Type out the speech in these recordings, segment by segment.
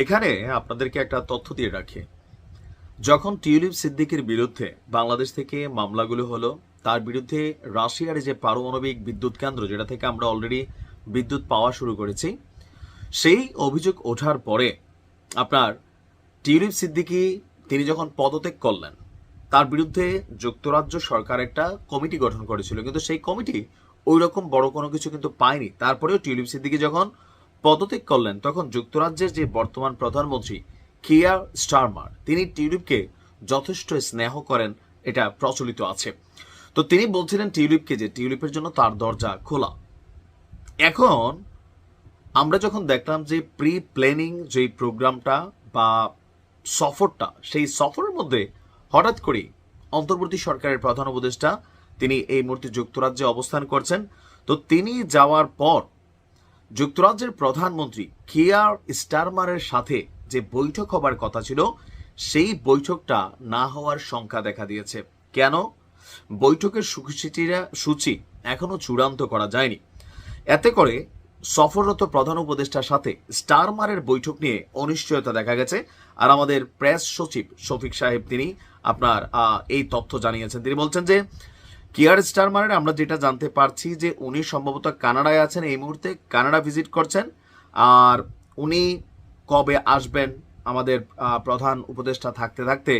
এখানে আপনাদেরকে একটা তথ্য দিয়ে রাখি। যখন টিউলিপ সিদ্দিকীর বিরুদ্ধে বাংলাদেশ থেকে মামলাগুলো হলো, তার বিরুদ্ধে রাশিয়ার যে পারমাণবিক বিদ্যুৎ কেন্দ্র, যেটা থেকে আমরা অলরেডি বিদ্যুৎ পাওয়া শুরু করেছি, সেই অভিযোগ ওঠার পরে আপনার টিউলিপ সিদ্দিকী তিনি যখন পদত্যাগ করলেন, তার বিরুদ্ধে যুক্তরাজ্য সরকার একটা কমিটি গঠন করেছিল, কিন্তু সেই কমিটি ওই রকম বড় কোনো কিছু কিন্তু পায়নি। তারপরেও টিউলিপ সিদ্দিকী যখন পদত্যাগ করলেন, তখন যুক্তরাজ্যের যে বর্তমান প্রধানমন্ত্রী কিয়ার স্টারমার, তিনি টিউলিপকে যথেষ্ট স্নেহ করেন, এটা প্রচলিত আছে। তো তিনি বলছিলেন টিউলিপকে যে টিউলিপের জন্য তার দরজা খোলা। এখন আমরা যখন দেখলাম যে প্রি প্ল্যানিং যে প্রোগ্রামটা বা সফরটা, সেই সফরের মধ্যে হঠাৎ করে অন্তর্বর্তী সরকারের প্রধান উপদেষ্টা তিনি এই মুহূর্তে যুক্তরাজ্যে অবস্থান করছেন। তো তিনি যাওয়ার পর যুক্তরাজ্যের প্রধানমন্ত্রী কিয়ার স্টারমারের সাথে যে বৈঠক হবার কথা ছিল, সেই বৈঠকটা না হওয়ার শঙ্কা দেখা দিয়েছে। কেন? বৈঠকের সূচি এখনো চূড়ান্ত করা যায়নি। এতে করে সফররত প্রধান উপদেষ্টার সাথে স্টারমারের বৈঠক নিয়ে অনিশ্চয়তা দেখা গেছে। আর আমাদের প্রেস সচিব শফিক সাহেব তিনি আপনার এই তথ্য জানিয়েছেন। তিনি বলছেন যে কিয়ার স্টারমারের আমরা যেটা জানতে পারছি যে উনি সম্ভবত কানাডায় আছেন, এই মুহূর্তে কানাডা ভিজিট করছেন। আর উনি কবে আসবেন আমাদের প্রধান উপদেষ্টা থাকতে থাকতে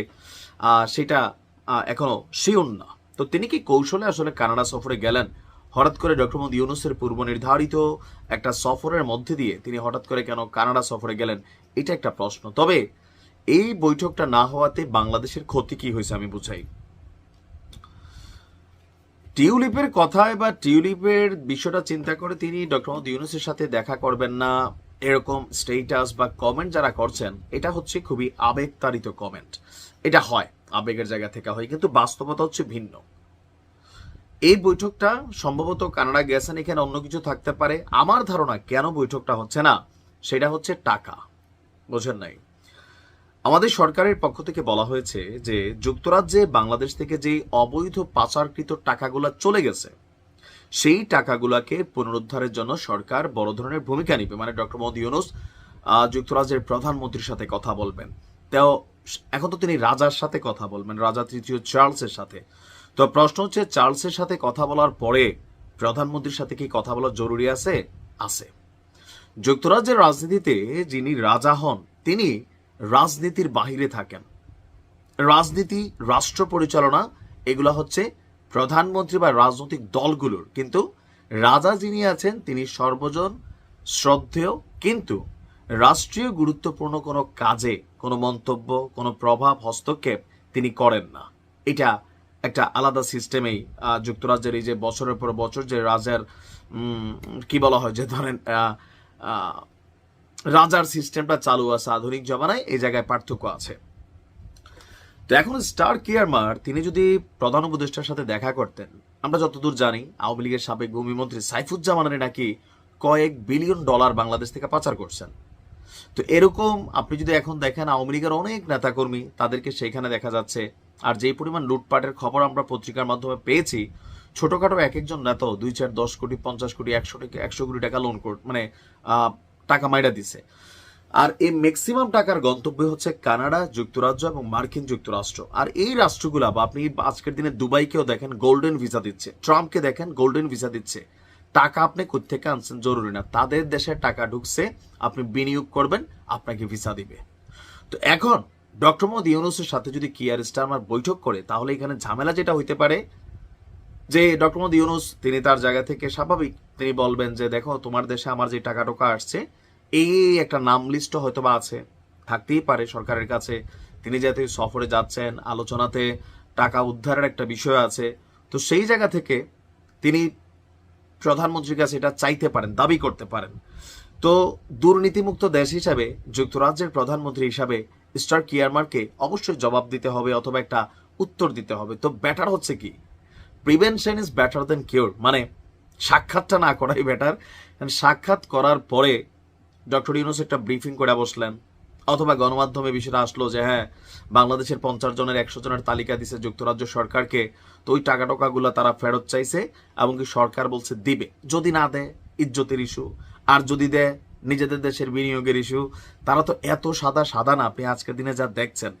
সেটা এখনো শিওর না। তো তিনি কি কৌশলে আসলে কানাডা সফরে গেলেন? হঠাৎ করে ডক্টর মোহাম্মদ ইউনূসের পূর্ব নির্ধারিত একটা সফরের মধ্যে দিয়ে তিনি হঠাৎ করে কেন কানাডা সফরে গেলেন, এটা একটা প্রশ্ন। তবে এই বৈঠকটা না হওয়াতে বাংলাদেশের ক্ষতি কি হয়েছে আমি বুঝাই। টিউলিপের কথায় বা টিউলিপের বিষয়টা চিন্তা করে তিনি ডক্টর মোহাম্মদ ইউনূসের সাথে দেখা করবেন না, এরকম স্টেটাস বা কমেন্ট যারা করছেন, এটা হচ্ছে খুবই আবেগতাড়িত কমেন্ট। এটা হয় আবেগের জায়গা থেকে হয়, কিন্তু বাস্তবতা হচ্ছে ভিন্ন। এই বৈঠকটা সম্ভবত কানাডা গেছেন, এখানে অন্য কিছু থাকতে পারে। আমার ধারণা কেন বৈঠকটা হচ্ছে না, সেটা হচ্ছে টাকা। বোঝেন নাই? আমাদের সরকারের পক্ষ থেকে বলা হয়েছে যে যুক্তরাজ্যে বাংলাদেশ থেকে যে অবৈধ পাচারকৃত টাকাগুলো চলে গেছে, সেই টাকাগুলোকে পুনরুদ্ধারের জন্য সরকার বড় ধরনের ভূমিকা নিবে। মানে ডক্টর মোহাম্মদ ইউনূস যুক্তরাজ্যের প্রধানমন্ত্রীর সাথে কথা বলবেন। তো এখন তো তিনি রাজার সাথে কথা বলবেন, রাজা তৃতীয় চার্লসের সাথে। তো প্রশ্ন হচ্ছে, চার্লসের সাথে কথা বলার পরে প্রধানমন্ত্রীর সাথে কি কথা বলা জরুরি আছে? আছে। যুক্তরাজ্যের রাজনীতিতে যিনি রাজা হন, তিনি রাজনীতির বাহিরে থাকেন। রাজনীতি, রাষ্ট্র পরিচালনা, এগুলো হচ্ছে প্রধানমন্ত্রী বা রাজনৈতিক দলগুলোর। কিন্তু রাজা যিনি আছেন তিনি সর্বজন শ্রদ্ধেয়, কিন্তু রাষ্ট্রীয় গুরুত্বপূর্ণ কোনো কাজে কোনো মন্তব্য, কোনো প্রভাব, হস্তক্ষেপ তিনি করেন না। এটা একটা আলাদা সিস্টেমেই যুক্তরাজ্যের এই যে বছরের পর বছর যে রাজার কি বলা হয়, যে ধরেন রাজার সিস্টেমটা চালু আছে আধুনিক জমানায়, এই জায়গায় পার্থক্য আছে। তো এখন স্টার কিয়ারমার তিনি যদি প্রধান উপদেষ্টার সাথে দেখা করতেন, আমরা যতদূর জানি আওয়ামী লীগের সাবেক ভূমিমন্ত্রী সাইফুজ্জামানের নাকি কয়েক বিলিয়ন ডলার বাংলাদেশ থেকে পাচার করছেন। তো এরকম আপনি যদি এখন দেখেন আওয়ামী লীগের অনেক নেতাকর্মী, তাদেরকে সেইখানে দেখা যাচ্ছে। আর যেই পরিমাণ লুটপাটের খবর আমরা পত্রিকার মাধ্যমে পেয়েছি, ছোটখাটো এক একজন নেতাও 2, 4, 10 কোটি, 50 কোটি, 100 কোটি টাকা লোন মানে টাকা মাইরা দিছে। আর এই ম্যাক্সিমাম টাকার গন্তব্য হচ্ছে কানাডা, যুক্তরাজ্য এবং মার্কিন যুক্তরাষ্ট্র। আর এই রাষ্ট্রগুলো বা আপনি আজকের দিনে দুবাইকেও দেখেন গোল্ডেন ভিসা দিচ্ছে, ট্রাম্পকে দেখেন গোল্ডেন ভিসা দিচ্ছে। টাকা আপনি কোত্থেকে আনছেন জরুরি না, তাদের দেশে টাকা ঢুকছে, আপনি বিনিয়োগ করবেন, আপনাকে ভিসা দিবে। তো এখন ডক্টর মোহাম্মদ ইউনূসের সাথে যদি কিয়ার স্টারমার বৈঠক করে, তাহলে এখানে ঝামেলা যেটা হইতে পারে যে ডক্টর মোহাম্মদ ইউনূস তিনি তার জায়গা থেকে স্বাভাবিক তিনি বলবেন যে দেখো তোমার দেশে আমার যে টাকা টোকা আসছে, এই একটা নাম লিস্ট হয়তো বা আছে, থাকতেই পারে সরকারের কাছে। তিনি যেহেতু সফরে যাচ্ছেন, আলোচনাতে টাকা উদ্ধারের একটা বিষয় আছে, তো সেই জায়গা থেকে তিনি প্রধানমন্ত্রীর কাছে এটা চাইতে পারেন, দাবি করতে পারেন। তো দুর্নীতিমুক্ত দেশ হিসাবে, যুক্তরাজ্যের প্রধানমন্ত্রী হিসাবে স্টার কিয়ারমারকে অবশ্যই জবাব দিতে হবে অথবা একটা উত্তর দিতে হবে। তো বেটার হচ্ছে কি, prevention is better then cure, মানে সাক্ষাৎটা না করাই বেটার। সাক্ষাৎ করার পরে ডক্টর ইউনূস একটা ব্রিফিং করে বসলেন, অথবা গণমাধ্যমে বিষয়টা আসলো যে হ্যাঁ বাংলাদেশের 50 জনের 100 জনের তালিকা দিছে যুক্তরাজ্য সরকারকে, তো ওই টাকা টোকাগুলো তারা ফেরত চাইছে এবং কি সরকার বলছে দিবে। যদি না দেয় ইজ্জতের ইস্যু, আর যদি দেয় নিজেদের দেশের বিনিয়োগের ইস্যু, তারা তো এত সাদা সাদা না। আপনি আজকের দিনে যা দেখছেন,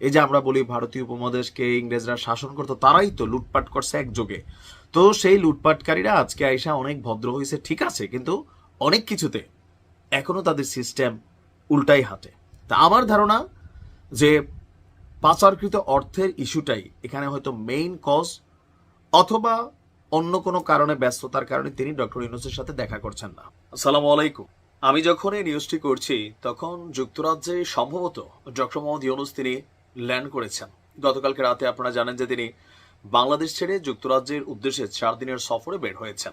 এই যে আমরা বলি ভারতীয় উপমহাদেশকে ইংরেজরা শাসন করতো, তারাই তো লুটপাট করছে একযোগে। তো সেই লুটপাটকারীরা আজকে আইসা অনেক ভদ্র হয়েছে, ঠিক আছে, কিন্তু অনেক কিছুতে এখনো তাদের সিস্টেম উল্টাই হাঁটে। তা আমার ধারণা যে পাচারকৃত অর্থের ইস্যুটাই এখানে হয়তো মেইন কজ, অথবা অন্য কোনো কারণে, ব্যস্ততার কারণে তিনি ডক্টর ইউনূসের সাথে দেখা করছেন না। আসসালামু আলাইকুম। আমি যখন এই নিউজটি করছি তখন যুক্তরাজ্যে সম্ভবত ডক্টর মোহাম্মদ ইউনূস তিনি ল্যান্ড করেছেন। গতকালকে রাতে আপনারা জানেন যে তিনি বাংলাদেশ ছেড়ে যুক্তরাজ্যের উদ্দেশ্যে 4 দিনের সফরে বের হয়েছেন।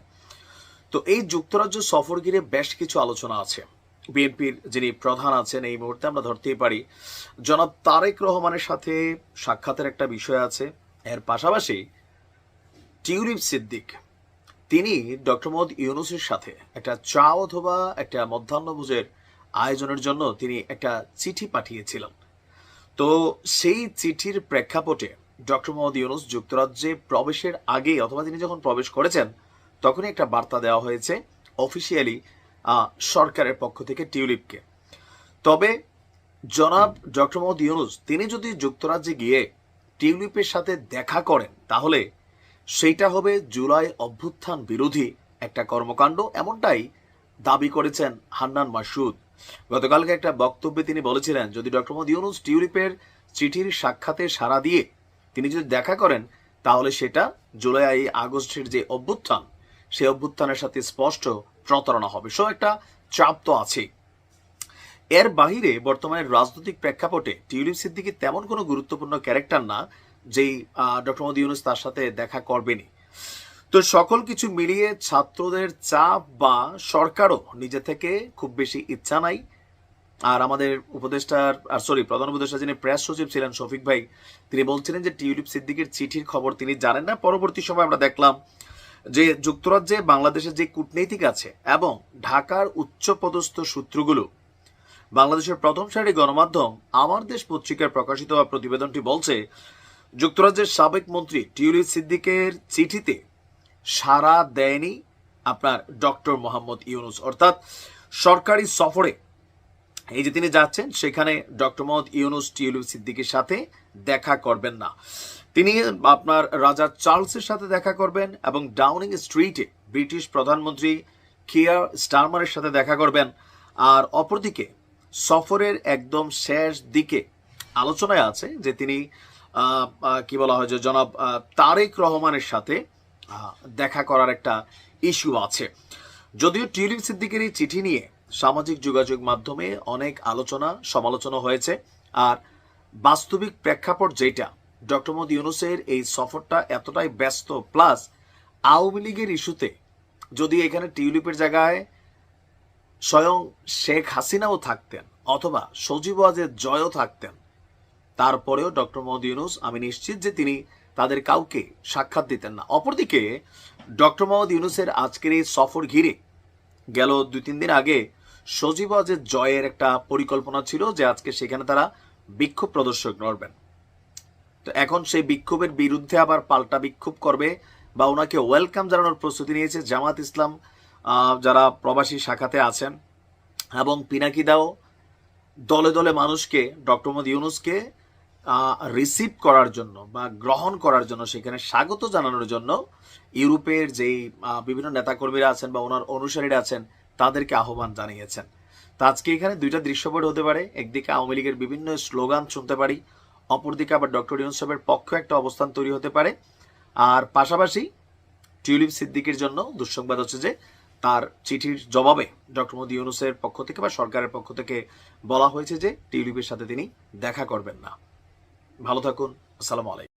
তো এই যুক্তরাজ্য সফর ঘিরে বেশ কিছু আলোচনা আছে। বিএনপির যিনি প্রধান আছেন এই মুহূর্তে আমরা ধরতেই পারি জনাব তারেক রহমানের সাথে সাক্ষাতের একটা বিষয় আছে। এর পাশাপাশি টিউলিপ সিদ্দিক তিনি ডক্টর মোহাম্মদ ইউনূসের সাথে একটা চা অথবা একটা মধ্যাহ্নভোজের আয়োজনের জন্য তিনি একটা চিঠি পাঠিয়েছিলেন। তো সেই চিঠির প্রেক্ষাপটে ডক্টর মোহাম্মদ ইউনূস যুক্তরাজ্যে প্রবেশের আগে অথবা তিনি যখন প্রবেশ করেছেন তখনই একটা বার্তা দেওয়া হয়েছে অফিসিয়ালি সরকারের পক্ষ থেকে টিউলিপকে। তবে জনাব ডক্টর মোহাম্মদ ইউনূস তিনি যদি যুক্তরাজ্যে গিয়ে টিউলিপের সাথে দেখা করেন তাহলে সেইটা হবে জুলাই অভ্যুত্থান বিরোধী একটা কর্মকাণ্ড, এমনটাই দাবি করেছেন হান্নান মাসুদ। গতকালকে একটা বক্তব্যে তিনি বলেছিলেন যদি ডক্টর মোহাম্মদ ইউনূস টিউলিপের চিঠির সাক্ষাতে সাড়া দিয়ে তিনি যদি দেখা করেন তাহলে সেটা জুলাই আগস্টের যে অভ্যুত্থান সেই অভ্যুত্থানের সাথে স্পষ্ট প্রতারণা হবে। সো একটা চাপ তো আছেই। এর বাহিরে বর্তমানে রাজনৈতিক প্রেক্ষাপটে টিউলিপ সিদ্দিকী তেমন কোনো গুরুত্বপূর্ণ ক্যারেক্টার না যেই ডক্টর মোহাম্মদ ইউনূস তার সাথে দেখা করবেনি। তো সকল কিছু মিলিয়ে ছাত্রদের চাপ বা সরকারও নিজে থেকে খুব বেশি ইচ্ছা নাই। আর আমাদের প্রধান উপদেষ্টা যিনি প্রেস সচিব ছিলেন শফিক ভাই, তিনি বলছিলেন যে টিউলিপ সিদ্দিকের চিঠির খবর তিনি জানেন না। পরবর্তী সময় আমরা দেখলাম যে যুক্তরাজ্যে বাংলাদেশের যে কূটনীতিক আছে এবং ঢাকার উচ্চপদস্থ সূত্রগুলো বাংলাদেশের প্রথম সারি গণমাধ্যম আমার দেশ পত্রিকায় প্রকাশিত প্রতিবেদনটি বলছে যুক্তরাজ্যের সাবেক মন্ত্রী টিউলিপ সিদ্দিকের চিঠিতে সাড়া দেয়নি আপনার ডক্টর মোহাম্মদ ইউনূস, অর্থাৎ সরকারি সফরে এই যে তিনি যাচ্ছেন সেখানে ডক্টর মোহাম্মদ ইউনূস টিউলিপ সিদ্দিকের সাথে দেখা করবেন না। তিনি আপনার রাজা চার্লসের সাথে দেখা করবেন এবং ডাউনিং স্ট্রিটে ব্রিটিশ প্রধানমন্ত্রী কিয়ার স্টারমারের সাথে দেখা করবেন। আর অপরদিকে সফরের একদম শেষ দিকে আলোচনায় আছে যে তিনি কি বলা হয় যে জনাব তারেক রহমানের সাথে দেখা করার একটা ইস্যু আছে। যদিও টিউলিপ সিদ্দিকের এই চিঠি নিয়ে সামাজিক যোগাযোগ মাধ্যমে অনেক আলোচনা সমালোচনা হয়েছে, আর বাস্তবিক প্রেক্ষাপট যেটা ডক্টর মোহাম্মদ ইউনূসের এই সফরটা এতটাই ব্যস্ত, প্লাস আওয়ামী লীগের ইস্যুতে যদি এখানে টিউলিপের জায়গায় স্বয়ং শেখ হাসিনাও থাকতেন অথবা সজীব ওয়াজেদ জয়ও থাকতেন, তারপরেও ডক্টর মোহাম্মদ ইউনূস আমি নিশ্চিত যে তিনি তাদের কাউকে সাক্ষাৎ দিতেন না। অপরদিকে ডক্টর মোহাম্মদ ইউনূসের আজকের এই সফর ঘিরে গেল 2-3 দিন আগে সজীব ওয়াজেদ জয়ের একটা পরিকল্পনা ছিল যে আজকে সেখানে তারা বিক্ষোভ প্রদর্শন করবেন। তো এখন সেই বিক্ষোভের বিরুদ্ধে আবার পাল্টা বিক্ষোভ করবে বা ওনাকে ওয়েলকাম জানানোর প্রস্তুতি নিয়েছে জামাত ইসলাম যারা প্রবাসী শাখাতে আছেন, এবং পিনাকি দাও দলে দলে মানুষকে ডক্টর মোহাম্মদ ইউনূসকে রিসিভ করার জন্য বা গ্রহণ করার জন্য, সেখানে স্বাগত জানানোর জন্য ইউরোপের যেই বিভিন্ন নেতাকর্মীরা আছেন বা ওনার অনুসারীরা আছেন তাদেরকে আহ্বান জানিয়েছেন। তো আজকে এখানে দুইটা দৃশ্যপট হতে পারে, একদিকে আওয়ামী লীগের বিভিন্ন স্লোগান শুনতে পারি, অপরদিকে আবার ডক্টর ইউনূস সাহেবের পক্ষে একটা অবস্থান তৈরি হতে পারে। আর পাশাপাশি টিউলিপ সিদ্দিকের জন্য দুঃসংবাদ হচ্ছে যে তার চিঠির জবাবে ডক্টর মোহাম্মদ ইউনূসের পক্ষ থেকে বা সরকারের পক্ষ থেকে বলা হয়েছে যে টিউলিপের সাথে তিনি দেখা করবেন না। ভালো থাকুন। আসসালামু আলাইকুম।